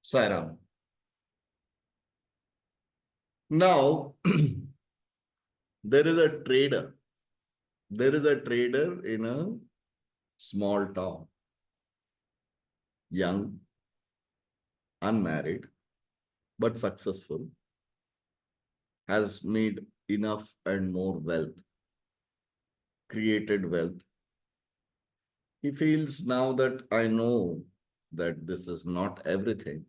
Sairam. Now, there is a trader. There is a trader in a small town, young, unmarried, but successful, has made enough and more wealth, created wealth. He feels now that I know that this is not everything.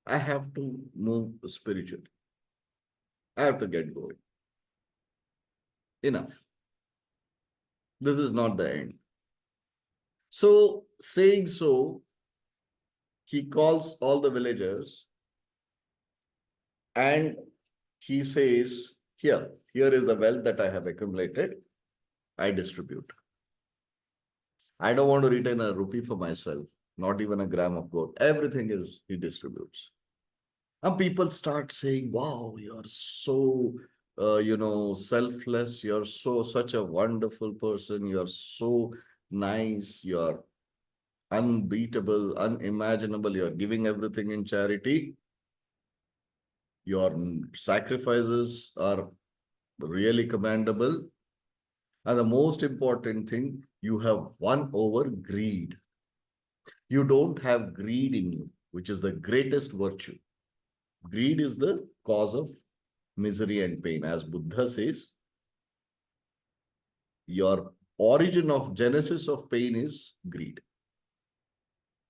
I have to move spiritually. I have to get going. Enough. This is not the end. So, saying so, he calls all the villagers and he says, here is the wealth that I have accumulated. I distribute. I don't want to retain a rupee for myself, not even a gram of gold. Everything is he distributes. And people start saying, wow, you're so, selfless. You're such a wonderful person. You're so nice. You're unbeatable, unimaginable. You're giving everything in charity. Your sacrifices are really commendable. And the most important thing, you have won over greed. You don't have greed in you, which is the greatest virtue. Greed is the cause of misery and pain. As Buddha says, your origin of genesis of pain is greed.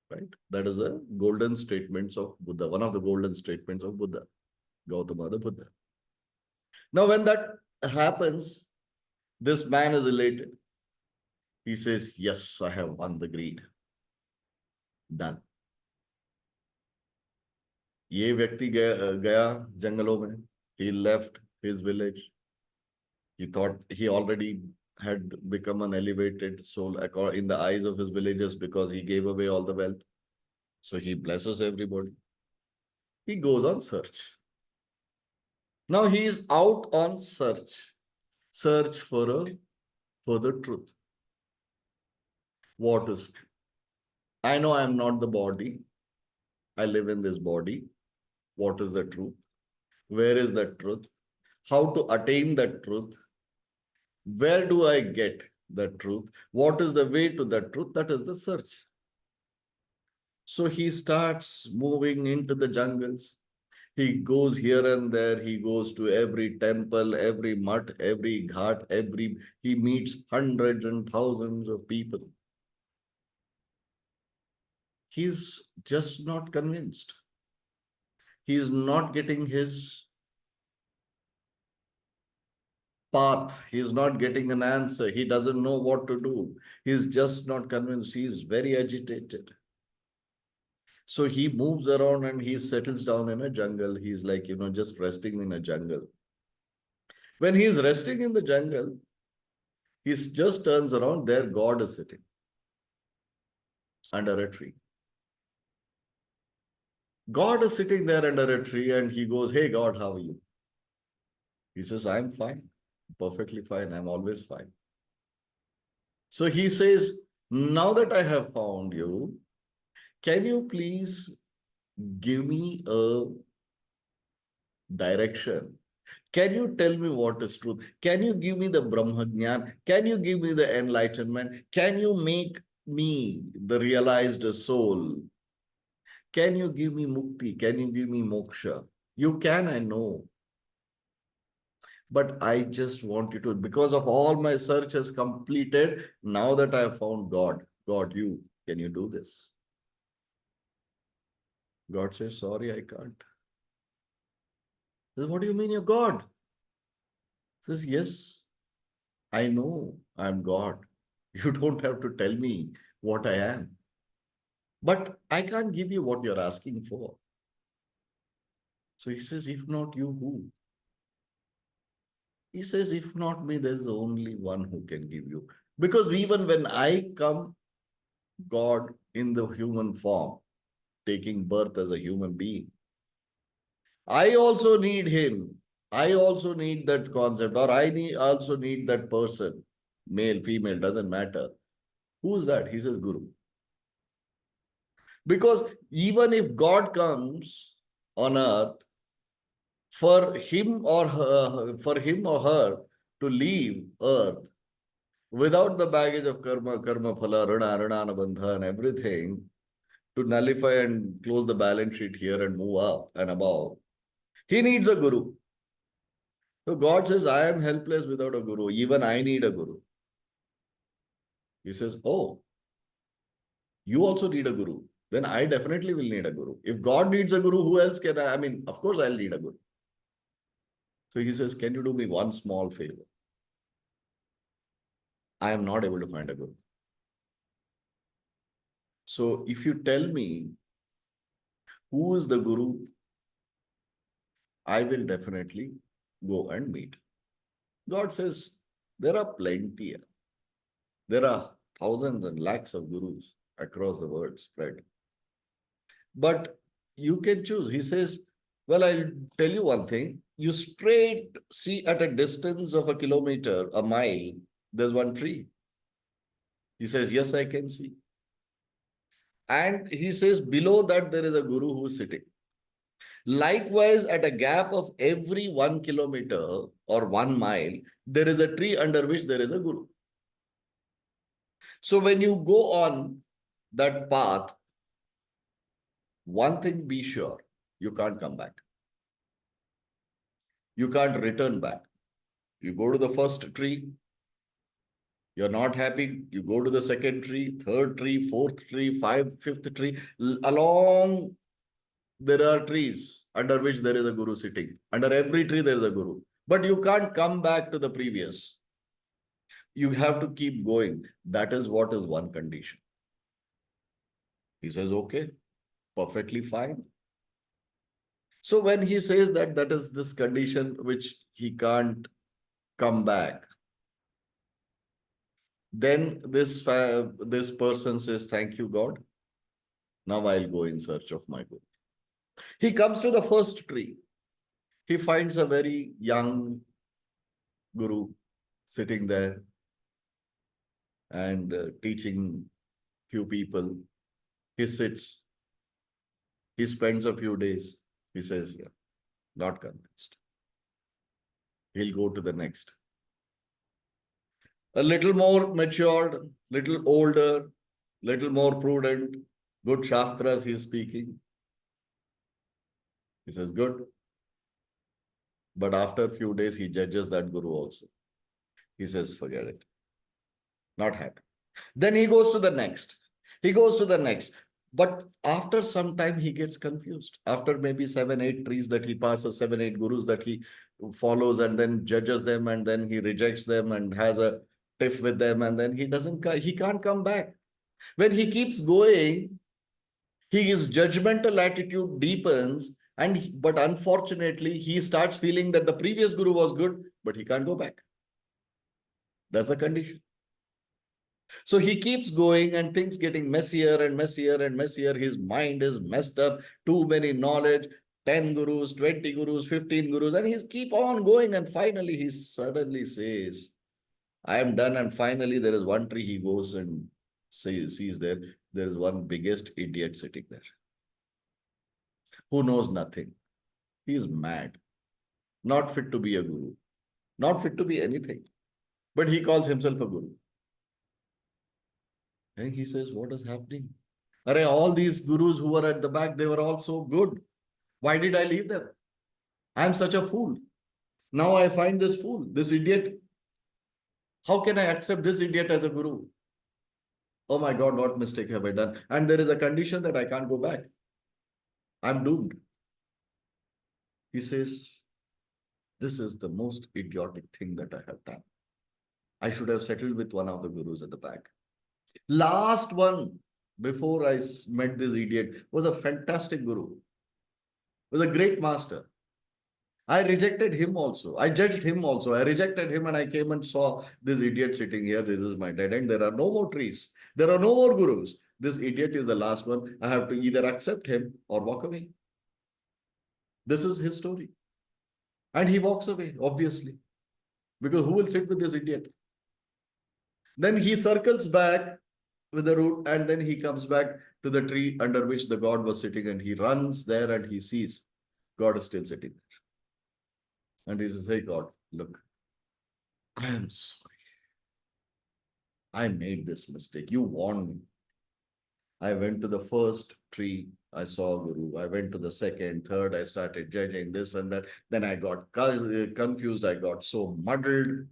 Right? That is a golden statements of Buddha, one of the golden statements of Buddha, Gautama the Buddha. Now, when that happens, this man is elated. He says, yes, I have won the greed. Done. ये व्यक्ति गया जंगलों में. He left his village. He thought he already had become an elevated soul in the eyes of his villagers because he gave away all the wealth. So he blesses everybody. He goes on search. Now he is out on search for the truth. What is true? I know I am not the body. I live in this body. What is the truth? Where is the truth? How to attain that truth? Where do I get the truth? What is the way to the truth? That is the search. So he starts moving into the jungles. He goes here and there. He goes to every temple, every mutt, every ghat, he meets hundreds and thousands of people. He's just not convinced. He is not getting his path. He is not getting an answer. He doesn't know what to do. He's just not convinced. He's very agitated. So he moves around and he settles down in a jungle. He's like, just resting in a jungle. When he's resting in the jungle, he just turns around. There, God is sitting under a tree. God is sitting there under a tree and he goes, hey, God, how are you? He says, I'm fine, perfectly fine. I'm always fine. So he says, now that I have found you, can you please give me a direction? Can you tell me what is truth? Can you give me the Brahma Jnana? Can you give me the enlightenment? Can you make me the realized soul? Can you give me mukti? Can you give me moksha? You can, I know. But I just want you to, because of all my search has completed, now that I have found God, can you do this? God says, sorry, I can't. He says, what do you mean you're God? He says, yes, I know I'm God. You don't have to tell me what I am. But I can't give you what you're asking for. So he says, if not you, who? He says, if not me, there's only one who can give you. Because even when I come, God in the human form, taking birth as a human being, I also need him. I also need that concept, or also need that person, male, female, doesn't matter. Who's that? He says, Guru. Because even if God comes on earth, for him or her to leave earth without the baggage of karma phala, rana, anubandha, and everything, to nullify and close the balance sheet here and move up and above, he needs a guru. So God says, I am helpless without a guru. Even I need a guru. He says, oh, you also need a guru. Then I definitely will need a guru. If God needs a guru, who else can I? I mean, of course, I'll need a guru. So he says, can you do me one small favor? I am not able to find a guru. So if you tell me who is the guru, I will definitely go and meet. God says, there are plenty. There are thousands and lakhs of gurus across the world spread. But you can choose. He says, well, I'll tell you one thing. You straight see at a distance of a kilometer, a mile, there's one tree. He says, yes, I can see. And he says, below that, there is a guru who is sitting. Likewise, at a gap of every 1 kilometer or 1 mile, there is a tree under which there is a guru. So when you go on that path, one thing be sure, you can't come back. You can't return back. You go to the first tree, you're not happy, you go to the second tree, third tree, fourth tree, fifth tree. Along there are trees under which there is a guru sitting. Under every tree there is a guru. But you can't come back to the previous. You have to keep going. That is what is one condition. He says, okay, perfectly fine. So when he says that that is this condition which he can't come back, then this person says, thank you, God. Now I'll go in search of my guru. He comes to the first tree. He finds a very young guru sitting there and teaching few people. He sits. He spends a few days. He says, yeah, not convinced. He'll go to the next. A little more matured, little older, little more prudent, good shastras he is speaking. He says, good. But after a few days, he judges that guru also. He says, forget it. Not happy. Then he goes to the next. He goes to the next. But after some time, he gets confused. After maybe 7, 8 trees that he passes, 7, 8 gurus that he follows and then judges them and then he rejects them and has a tiff with them and then he can't come back. When he keeps going, his judgmental attitude deepens but unfortunately, he starts feeling that the previous guru was good, but he can't go back. That's the condition. So he keeps going and things getting messier and messier and messier. His mind is messed up, too many knowledge, 10 gurus, 20 gurus, 15 gurus, and he's keep on going. And finally, he suddenly says, I am done. And finally, there is one tree he goes and sees there is one biggest idiot sitting there who knows nothing. He is mad, not fit to be a guru, not fit to be anything. But he calls himself a guru. And he says, what is happening? All these gurus who were at the back, they were all so good. Why did I leave them? I'm such a fool. Now I find this fool, this idiot. How can I accept this idiot as a guru? Oh my God, what mistake have I done? And there is a condition that I can't go back. I'm doomed. He says, this is the most idiotic thing that I have done. I should have settled with one of the gurus at the back. Last one, before I met this idiot, was a fantastic guru. Was a great master. I rejected him also. I judged him also. I rejected him and I came and saw this idiot sitting here. This is my dead end. There are no more trees. There are no more gurus. This idiot is the last one. I have to either accept him or walk away. This is his story. And he walks away, obviously. Because who will sit with this idiot? Then he circles back with the root, and then he comes back to the tree under which the god was sitting, and he runs there and he sees God is still sitting there. And he says, "Hey, God, look, I am sorry. I made this mistake. You warned me. I went to the first tree, I saw Guru. I went to the second, third, I started judging this and that. Then I got confused. I got so muddled.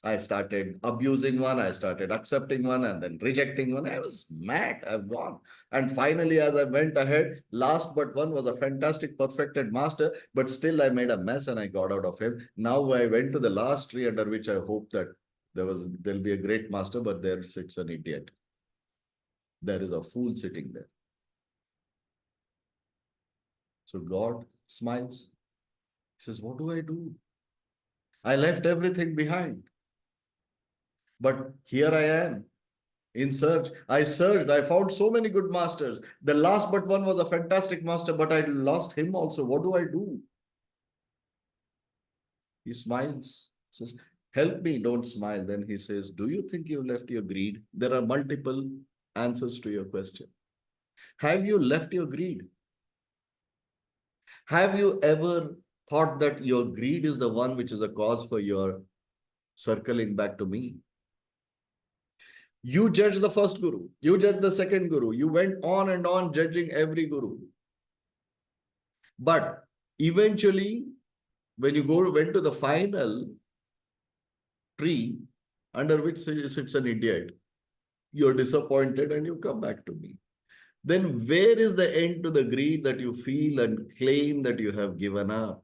I started abusing one, I started accepting one, and then rejecting one. I was mad. I've gone. And finally, as I went ahead, last but one was a fantastic, perfected master, but still I made a mess and I got out of him. Now I went to the last tree under which I hope that there'll be a great master, but there sits an idiot. There is a fool sitting there. So God smiles. He says, "What do I do? I left everything behind. But here I am in search. I searched. I found so many good masters. The last but one was a fantastic master, but I lost him also. What do I do?" He smiles, says, "Help me, don't smile." Then he says, "Do you think you've left your greed?" There are multiple answers to your question. Have you left your greed? Have you ever thought that your greed is the one which is a cause for your circling back to me? You judge the first guru, you judge the second guru, you went on and on judging every guru. But eventually, when you went to the final tree under which sits an idiot, you're disappointed and you come back to me. Then where is the end to the greed that you feel and claim that you have given up?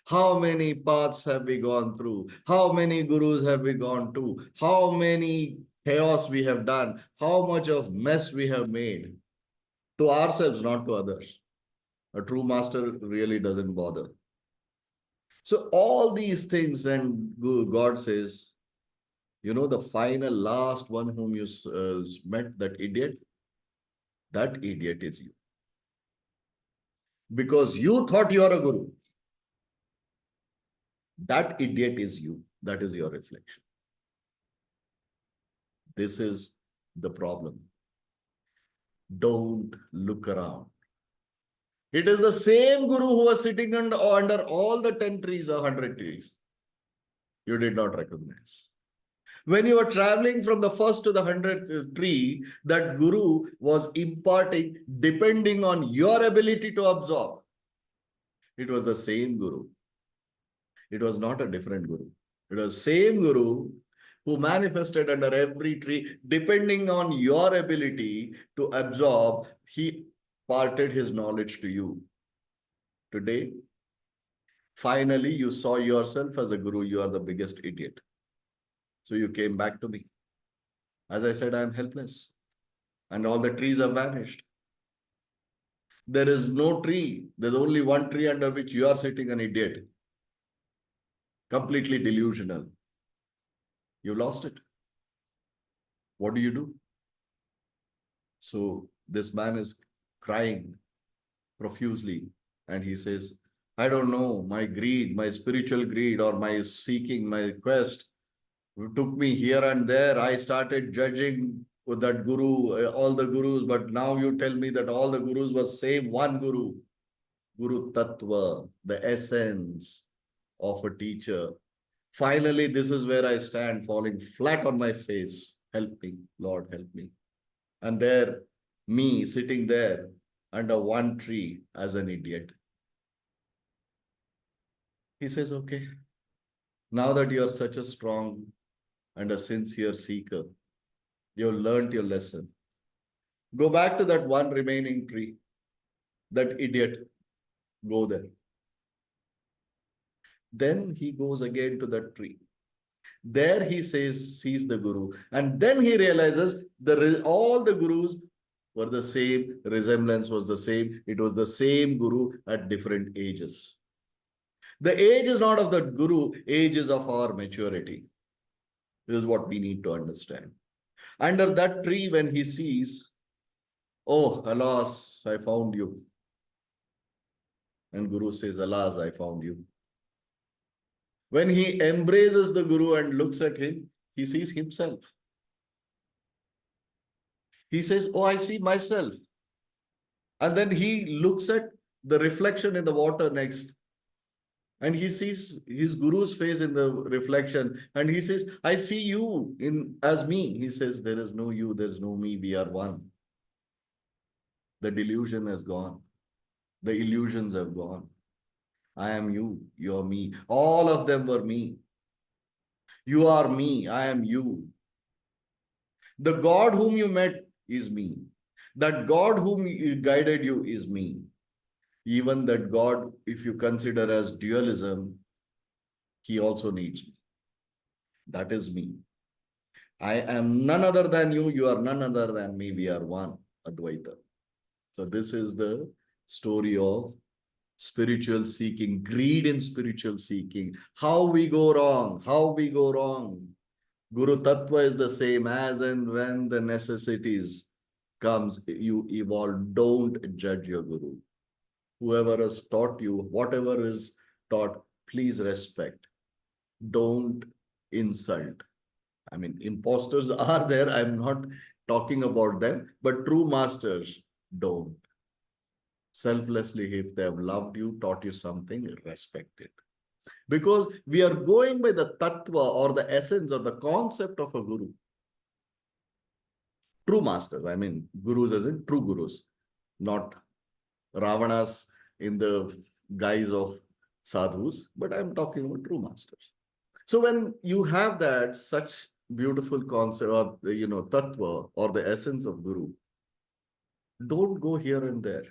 How many paths have we gone through? How many gurus have we gone to? How many chaos we have done? How much of mess we have made to ourselves, not to others. A true master really doesn't bother. So all these things, and God says, the final last one whom you met, that idiot is you. Because you thought you are a guru. That idiot is you. That is your reflection. This is the problem. Don't look around. It is the same guru who was sitting under all the 10 trees or 100 trees. You did not recognize. When you were traveling from the first to the 100th tree, that guru was imparting depending on your ability to absorb. It was the same guru. It was not a different guru. It was same guru who manifested under every tree, depending on your ability to absorb. He parted his knowledge to you. Today, finally, you saw yourself as a guru. You are the biggest idiot. So you came back to me. As I said, I am helpless. And all the trees have vanished. There is no tree. There's only one tree under which you are sitting, an idiot. Completely delusional. You lost it. What do you do? So this man is crying profusely and he says, "I don't know, my greed, my spiritual greed or my seeking, my quest took me here and there. I started judging with that guru, all the gurus, but now you tell me that all the gurus were same one guru. Guru Tattva, the essence of a teacher. Finally, this is where I stand, falling flat on my face. Help me, Lord, help me." And there, me sitting there under one tree as an idiot. He says, "Okay, now that you are such a strong and a sincere seeker, you've learned your lesson. Go back to that one remaining tree, that idiot, go there." Then he goes again to that tree. There he sees the guru, and then he realizes all the gurus were the same, resemblance was the same. It was the same guru at different ages. The age is not of the guru, age is of our maturity. This is what we need to understand. Under that tree, when he sees, "Oh, alas, I found you." And Guru says, "Alas, I found you." When he embraces the Guru and looks at him, he sees himself. He says, oh, I see myself. And then he looks at the reflection in the water next. And he sees his guru's face in the reflection. And he says, I see you in as me. He says, there is no you, there's no me, we are one. The delusion has gone. The illusions have gone. I am you, you're me. All of them were me. You are me, I am you. The God whom you met is me. That God whom guided you is me. Even that God, if you consider as dualism, he also needs me. That is me. I am none other than you, you are none other than me, we are one, Advaita. So this is the story of spiritual seeking, greed in spiritual seeking, how we go wrong, how we go wrong. Guru Tattva is the same as and when the necessities comes, you evolve. Don't judge your Guru. Whoever has taught you, whatever is taught, please respect. Don't insult. I mean, imposters are there. I'm not talking about them, but true masters don't. Selflessly, if they have loved you, taught you something, respect it. Because we are going by the tattva or the essence or the concept of a guru. True masters, I mean, gurus as in true gurus, not Ravanas in the guise of sadhus, but I'm talking about true masters. So when you have that such beautiful concept or tattva or the essence of guru, don't go here and there.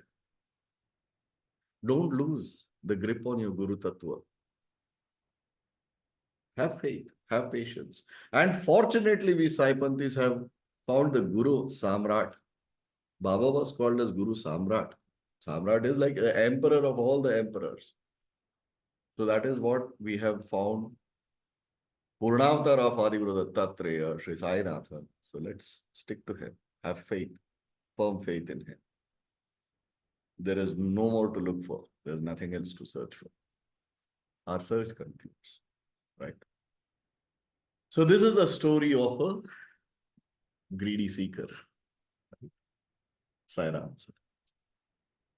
Don't lose the grip on your guru tattva. Have faith, have patience. And fortunately, we Saipanthis have found the Guru Samrat. Baba was called as Guru Samrat. Samrat is like the emperor of all the emperors. So that is what we have found. Purnavatar of Adiguru Dattatreya, Sri Sainatha. So let's stick to him. Have faith, firm faith in him. There is no more to look for. There's nothing else to search for. Our search concludes, right? So this is a story of a greedy seeker. Sai Ram.